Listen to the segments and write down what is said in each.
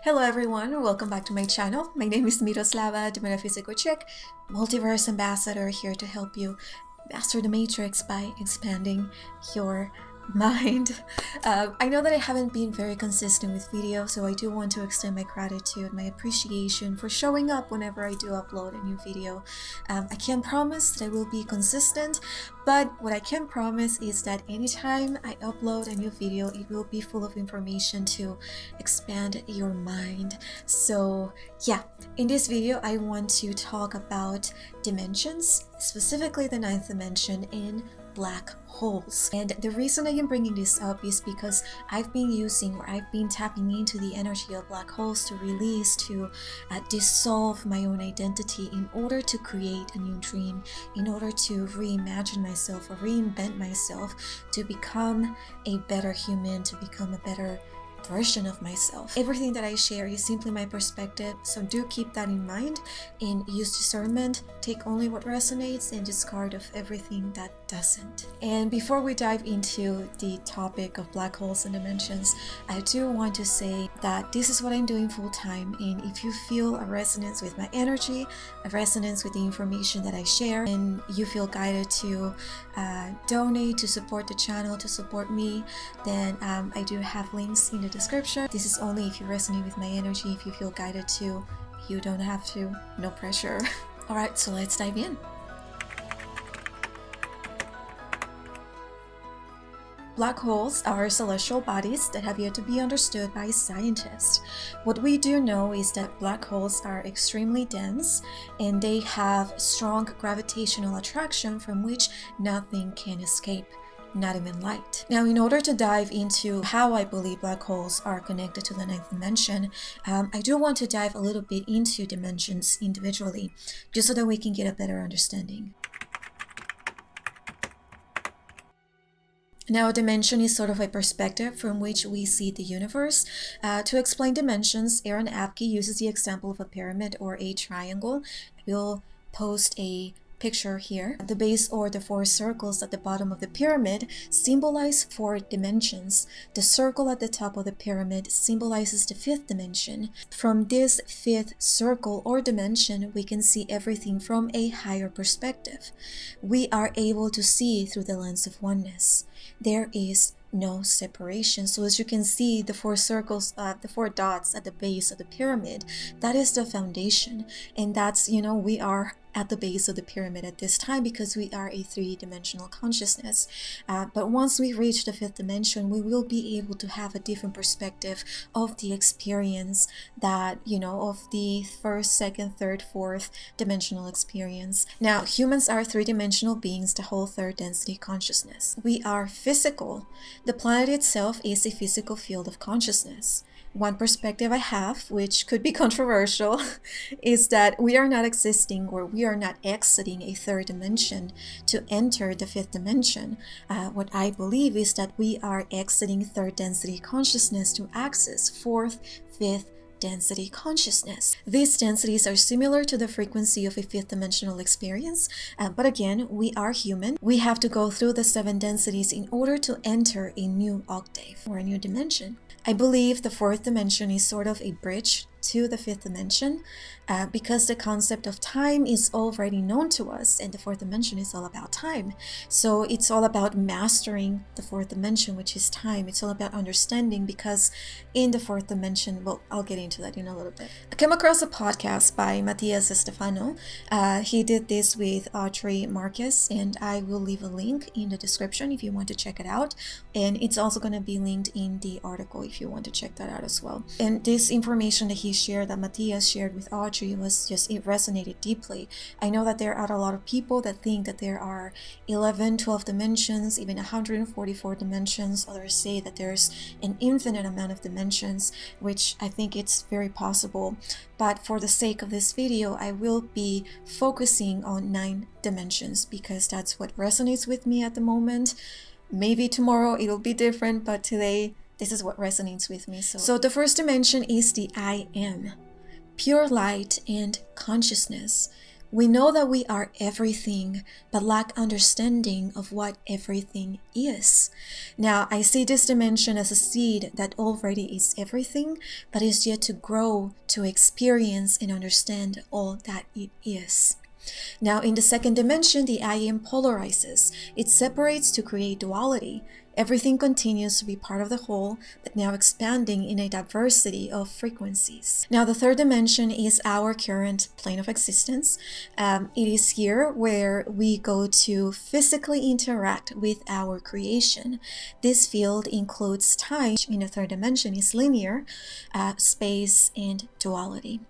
Hello everyone, welcome back to my channel. My name is Miroslava, the Metaphysical chick, multiverse ambassador, here to help you master the matrix by expanding your mind. I know that I haven't been very consistent with videos, so I do want to extend my gratitude, my appreciation for showing up whenever I do upload a new video. I can't promise that I will be consistent, but what I can promise is that anytime I upload a new video, it will be full of information to expand your mind. So yeah, in this video I want to talk about dimensions, specifically the ninth dimension in black holes. And the reason I am bringing this up is because I've been tapping into the energy of black holes to release, to dissolve my own identity in order to create a new dream, in order to reimagine myself or reinvent myself, to become a better human, to become a better version of myself. Everything that I share is simply my perspective, so do keep that in mind and use discernment. Take only what resonates and discard of everything that doesn't. And before we dive into the topic of black holes and dimensions, I do want to say that this is what I'm doing full time, and if you feel a resonance with my energy, a resonance with the information that I share, and you feel guided to donate, to support the channel, to support me, then I do have links in the description. This is only if you resonate with my energy. If you feel guided to, you don't have to, no pressure. Alright, so let's dive in. Black holes are celestial bodies that have yet to be understood by scientists. What we do know is that black holes are extremely dense and they have strong gravitational attraction from which nothing can escape, not even light. Now, in order to dive into how I believe black holes are connected to the ninth dimension, I do want to dive a little bit into dimensions individually, just so that we can get a better understanding. Now, a dimension is sort of a perspective from which we see the universe. To explain dimensions, Aaron Apke uses the example of a pyramid or a triangle. We'll post a picture here. The base, or the four circles at the bottom of the pyramid, symbolize four dimensions. The circle at the top of the pyramid symbolizes the fifth dimension. From this fifth circle or dimension, we can see everything from a higher perspective. We are able to see through the lens of oneness. There is no separation. So as you can see, the four circles, the four dots at the base of the pyramid, that is the foundation. And that's, we are at the base of the pyramid at this time because we are a three-dimensional consciousness. But once we reach the fifth dimension, we will be able to have a different perspective of the experience that, of the first, second, third, fourth dimensional experience. Now, humans are three-dimensional beings, the whole third density consciousness. We are physical. The planet itself is a physical field of consciousness. One perspective I have, which could be controversial, is that we are not existing, or we are not exiting a third dimension to enter the fifth dimension. What I believe is that we are exiting third density consciousness to access fourth, fifth density consciousness. These densities are similar to the frequency of a fifth dimensional experience, but again, we are human. We have to go through the 7 densities in order to enter a new octave or a new dimension. I believe the fourth dimension is sort of a bridge to the fifth dimension because the concept of time is already known to us, and the fourth dimension is all about time. So it's all about mastering the fourth dimension, which is time. It's all about understanding, because in the fourth dimension, well, I'll get into that in a little bit. I came across a podcast by Matthias Stefano. He did this with Audrey Marcus, and I will leave a link in the description if you want to check it out. And it's also going to be linked in the article if you want to check that out as well. And this information that he shared, that Matthias shared with Audrey, it resonated deeply. I know that there are a lot of people that think that there are 11, 12 dimensions, even 144 dimensions. Others say that there's an infinite amount of dimensions, which I think it's very possible. But for the sake of this video, I will be focusing on 9 dimensions because that's what resonates with me at the moment. Maybe tomorrow it'll be different, but today this is what resonates with me. So the first dimension is the I am, pure light and consciousness. We know that we are everything, but lack understanding of what everything is. Now, I see this dimension as a seed that already is everything, but is yet to grow, to experience and understand all that it is. Now, in the second dimension, the I am polarizes. It separates to create duality. Everything continues to be part of the whole, but now expanding in a diversity of frequencies. Now, the third dimension is our current plane of existence. It is here where we go to physically interact with our creation. This field includes time. In the third dimension is linear, space, and duality.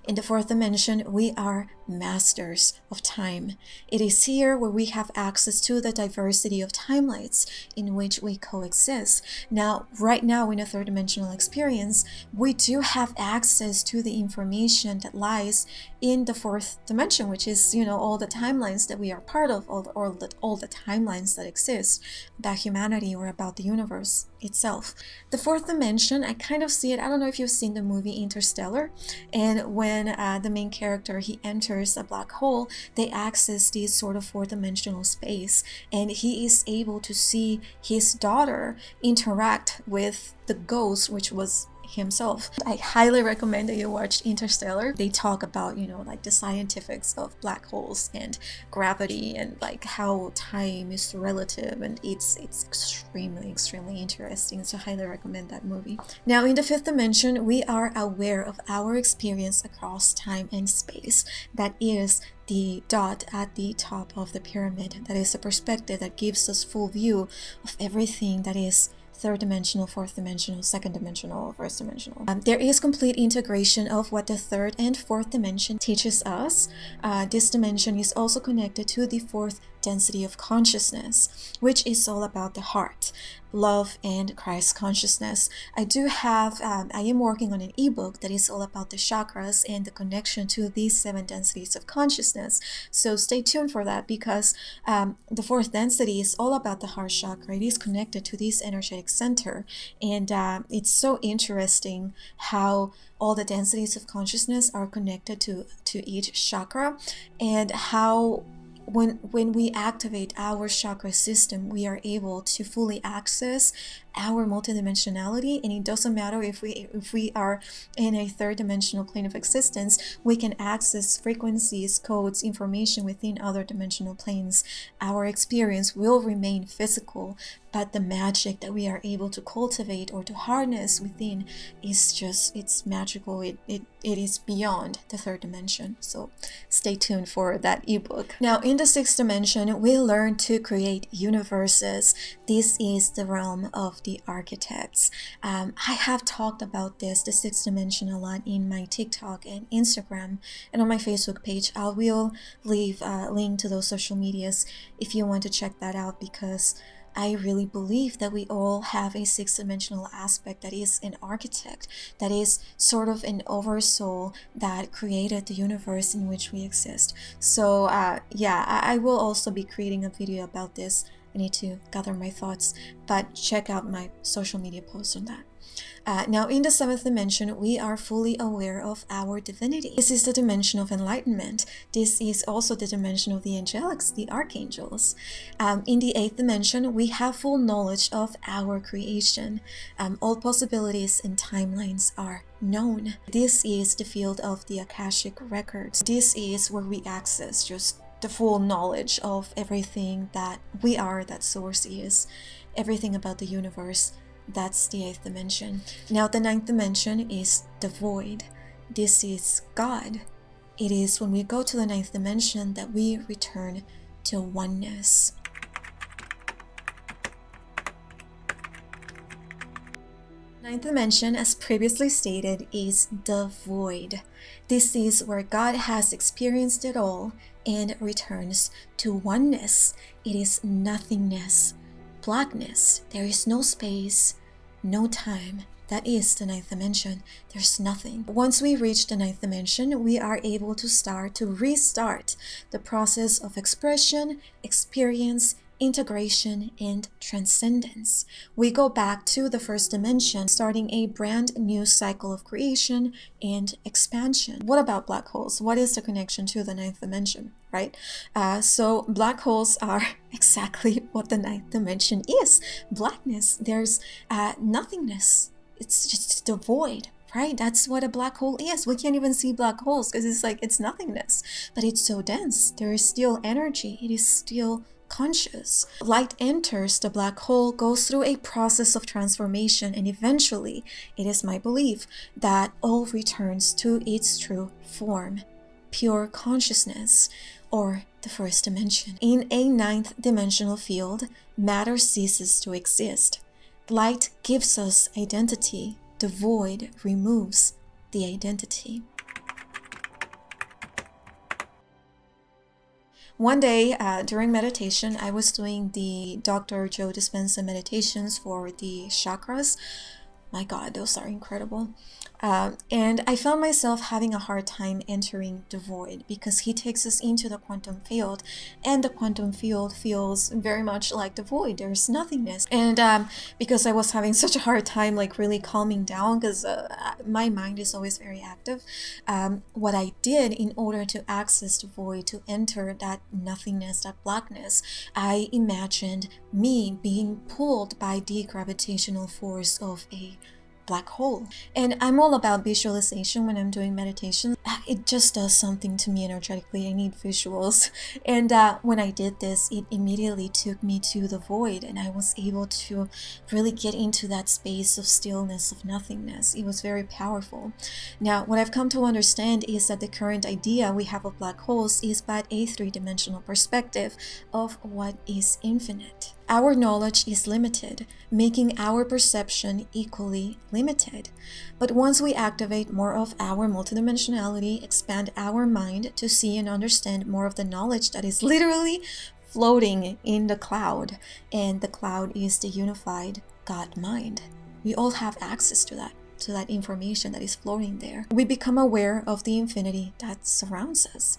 In the fourth dimension, we are masters of time. It is here where we have access to the diversity of timelines in which we coexist. Now, right now in a third dimensional experience, we do have access to the information that lies in the fourth dimension, which is, all the timelines that we are part of, all the timelines that exist about humanity or about the universe itself. The fourth dimension, I kind of see it. I don't know if you've seen the movie Interstellar, and when the main character, he enters a black hole, they access this sort of fourth-dimensional space, and he is able to see his daughter interact with the ghost, which was himself. I highly recommend that you watch Interstellar. They talk about, like the scientifics of black holes and gravity and like how time is relative, and it's extremely interesting. So I highly recommend that movie. Now, in the fifth dimension, we are aware of our experience across time and space. That is the dot at the top of the pyramid. That is the perspective that gives us full view of everything that is third dimensional, fourth dimensional, second dimensional, first dimensional. There is complete integration of what the third and fourth dimension teaches us. This dimension is also connected to the fourth density of consciousness, which is all about the heart, love, and Christ consciousness. I am working on an ebook that is all about the chakras and the connection to these 7 densities of consciousness. So stay tuned for that, because the fourth density is all about the heart chakra. It is connected to this energetic center, and it's so interesting how all the densities of consciousness are connected to each chakra, and how when we activate our chakra system, we are able to fully access our multidimensionality. And it doesn't matter if we are in a third dimensional plane of existence, we can access frequencies, codes, information within other dimensional planes. Our experience will remain physical, but the magic that we are able to cultivate or to harness within is just, it's magical. It is beyond the third dimension. So stay tuned for that ebook. Now, in the sixth dimension, we learn to create universes. This is the realm of the architects. I have talked about the sixth dimension a lot in my TikTok and Instagram and on my Facebook page. I will leave a link to those social medias if you want to check that out, because I really believe that we all have a sixth dimensional aspect that is an architect, that is sort of an oversoul that created the universe in which we exist. So I will also be creating a video about this. I need to gather my thoughts, but check out my social media posts on that. Now, in the seventh dimension, we are fully aware of our divinity. This is the dimension of enlightenment. This is also the dimension of the angelics, the archangels. In the eighth dimension, we have full knowledge of our creation. All possibilities and timelines are known. This is the field of the Akashic records. This is where we access just the full knowledge of everything that we are, that source is, everything about the universe. That's the eighth dimension. Now, the ninth dimension is the void. This is God. It is when we go to the ninth dimension that we return to oneness. Ninth dimension, as previously stated, is the void. This is where God has experienced it all and returns to oneness. It is nothingness, blackness. There is no space, no time. That is the ninth dimension. There's nothing. Once we reach the ninth dimension, we are able to restart the process of expression, experience, integration, and transcendence. We go back to the first dimension, starting a brand new cycle of creation and expansion. What about black holes? What is the connection to the ninth dimension, right? So black holes are exactly what the ninth dimension is. Blackness. There's nothingness. It's just the void, right? That's what a black hole is. We can't even see black holes because it's like it's nothingness, but it's so dense. There is still energy. It is still conscious. Light enters the black hole, goes through a process of transformation, and eventually, it is my belief that all returns to its true form, pure consciousness, or the first dimension. In a ninth dimensional field, matter ceases to exist. Light gives us identity. The void removes the identity. One day during meditation, I was doing the Dr. Joe Dispenza meditations for the chakras. My God, those are incredible. And I found myself having a hard time entering the void because he takes us into the quantum field, and the quantum field feels very much like the void. There's nothingness. And because I was having such a hard time like really calming down because my mind is always very active, what I did in order to access the void, to enter that nothingness, that blackness, I imagined me being pulled by the gravitational force of a black hole. And I'm all about visualization when I'm doing meditation. It just does something to me energetically. I need visuals. And when I did this, it immediately took me to the void, and I was able to really get into that space of stillness, of nothingness. It was very powerful. Now, what I've come to understand is that the current idea we have of black holes is but a three-dimensional perspective of what is infinite. Our knowledge is limited, making our perception equally limited. But once we activate more of our multidimensionality, expand our mind to see and understand more of the knowledge that is literally floating in the cloud, and the cloud is the unified God mind. We all have access to that information that is floating there. We become aware of the infinity that surrounds us.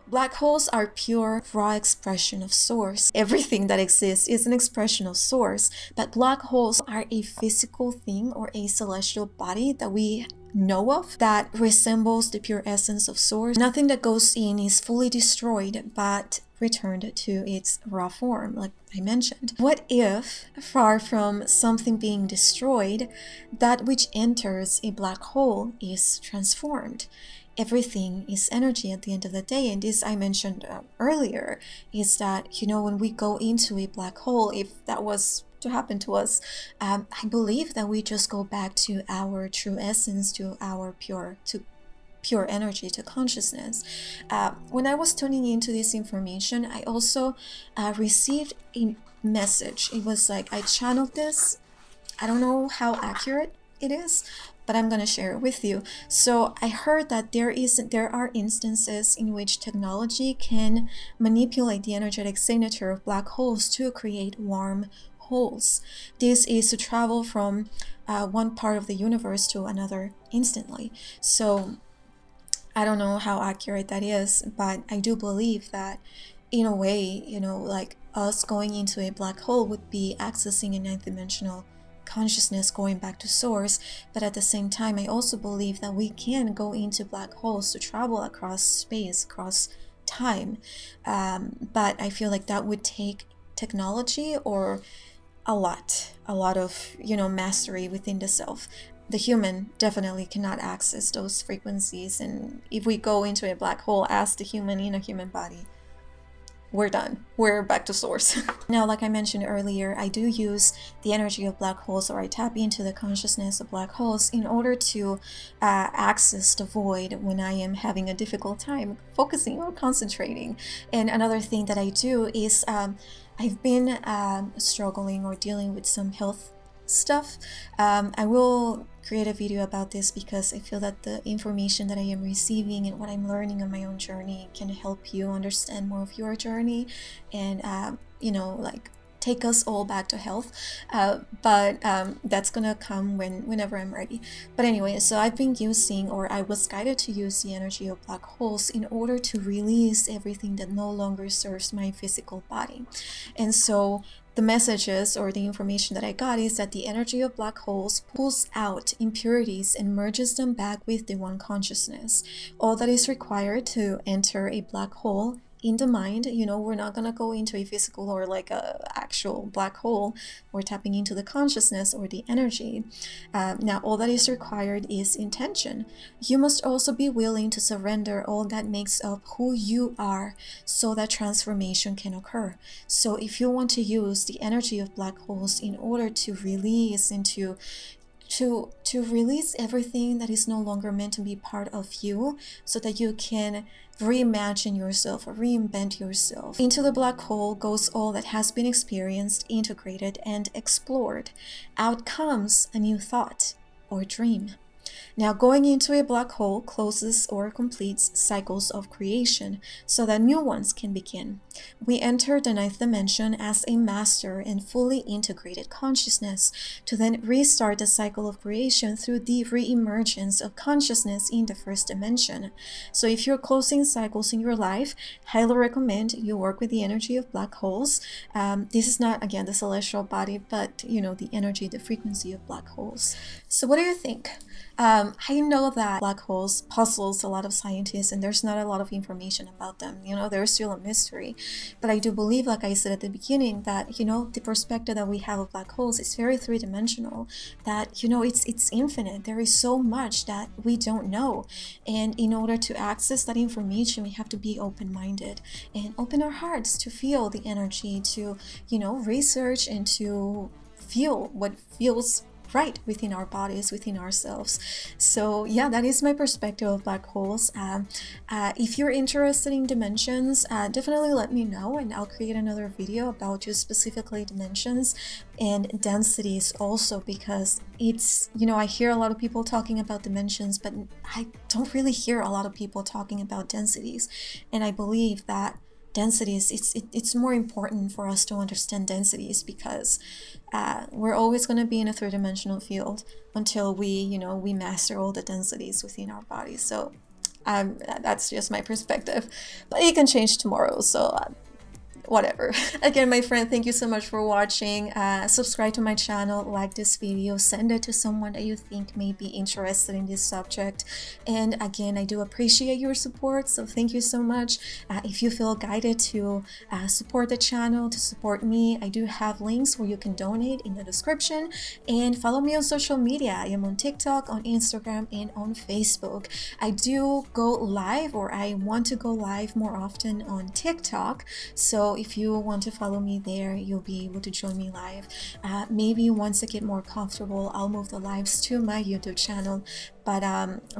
Black holes are pure, raw expression of source. Everything that exists is an expression of source, but black holes are a physical thing or a celestial body that we know of that resembles the pure essence of source. Nothing that goes in is fully destroyed, but returned to its raw form, like I mentioned. What if, far from something being destroyed, that which enters a black hole is transformed? Everything is energy at the end of the day. And this I mentioned earlier, is that, when we go into a black hole, if that was to happen to us, I believe that we just go back to our true essence, to our pure energy, to consciousness. When I was tuning into this information, I also received a message. It was like I channeled this. I don't know how accurate it is, but I'm going to share it with you. So I heard that there are instances in which technology can manipulate the energetic signature of black holes to create warm holes. This is to travel from one part of the universe to another instantly. So I don't know how accurate that is, but I do believe that in a way, like us going into a black hole would be accessing a ninth dimensional consciousness, going back to source. But at the same time, I also believe that we can go into black holes to travel across space, across time. But I feel like that would take technology or a lot of mastery within the self. The human definitely cannot access those frequencies, and if we go into a black hole as the human in a human body, we're done. We're back to source. Now, like I mentioned earlier, I do use the energy of black holes, or I tap into the consciousness of black holes in order to access the void when I am having a difficult time focusing or concentrating. And another thing that I do is I've been struggling or dealing with some health stuff. I will create a video about this because I feel that the information that I am receiving and what I'm learning on my own journey can help you understand more of your journey and like take us all back to health, but that's gonna come whenever I'm ready. But anyway, so I've been using, or I was guided to use, the energy of black holes in order to release everything that no longer serves my physical body. And so the messages or the information that I got is that the energy of black holes pulls out impurities and merges them back with the one consciousness. All that is required to enter a black hole in the mind, we're not going to go into a physical or like a actual black hole. We're tapping into the consciousness or the energy. Now, all that is required is intention. You must also be willing to surrender all that makes up who you are so that transformation can occur. So if you want to use the energy of black holes in order to release into to release everything that is no longer meant to be part of you, so that you can reimagine yourself or reinvent yourself. Into the black hole goes all that has been experienced, integrated, and explored. Out comes a new thought or dream. Now, going into a black hole closes or completes cycles of creation so that new ones can begin. We enter the ninth dimension as a master and fully integrated consciousness to then restart the cycle of creation through the re-emergence of consciousness in the first dimension. So if you're closing cycles in your life, highly recommend you work with the energy of black holes. This is not, again, the celestial body, but the energy, the frequency of black holes. So what do you think? I know that black holes puzzles a lot of scientists, and there's not a lot of information about them. They're still a mystery. But I do believe, like I said at the beginning, that the perspective that we have of black holes is very three-dimensional. That it's infinite. There is so much that we don't know, and in order to access that information, we have to be open-minded and open our hearts to feel the energy, to research and to feel what feels right within our bodies, within ourselves. So yeah, that is my perspective of black holes. If you're interested in dimensions, definitely let me know, and I'll create another video about just specifically dimensions and densities also, because it's I hear a lot of people talking about dimensions, but I don't really hear a lot of people talking about densities. And I believe that densities, it's more important for us to understand densities, because we're always going to be in a three-dimensional field until we master all the densities within our bodies. So that's just my perspective, but it can change tomorrow, so whatever. Again, my friend, thank you so much for watching. Subscribe to my channel, like this video, send it to someone that you think may be interested in this subject. And again, I do appreciate your support, so thank you so much. If you feel guided to support the channel, to support me, I do have links where you can donate in the description, and follow me on social media. I am on TikTok, on Instagram, and on Facebook. I do go live, or I want to go live more often on TikTok, so if you want to follow me there, you'll be able to join me live. Maybe once I get more comfortable, I'll move the lives to my YouTube channel. But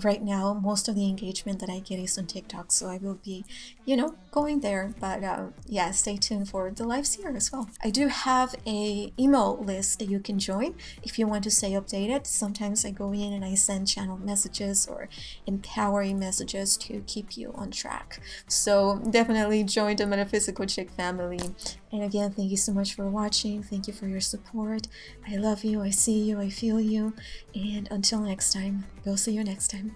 right now, most of the engagement that I get is on TikTok, so I will be, going there. But yeah, stay tuned for the lives here as well. I do have a email list that you can join if you want to stay updated. Sometimes I go in and I send channel messages or empowering messages to keep you on track. So definitely join the Metaphysical Chick family. And again, thank you so much for watching. Thank you for your support. I love you. I see you. I feel you. And until next time, we'll see you next time.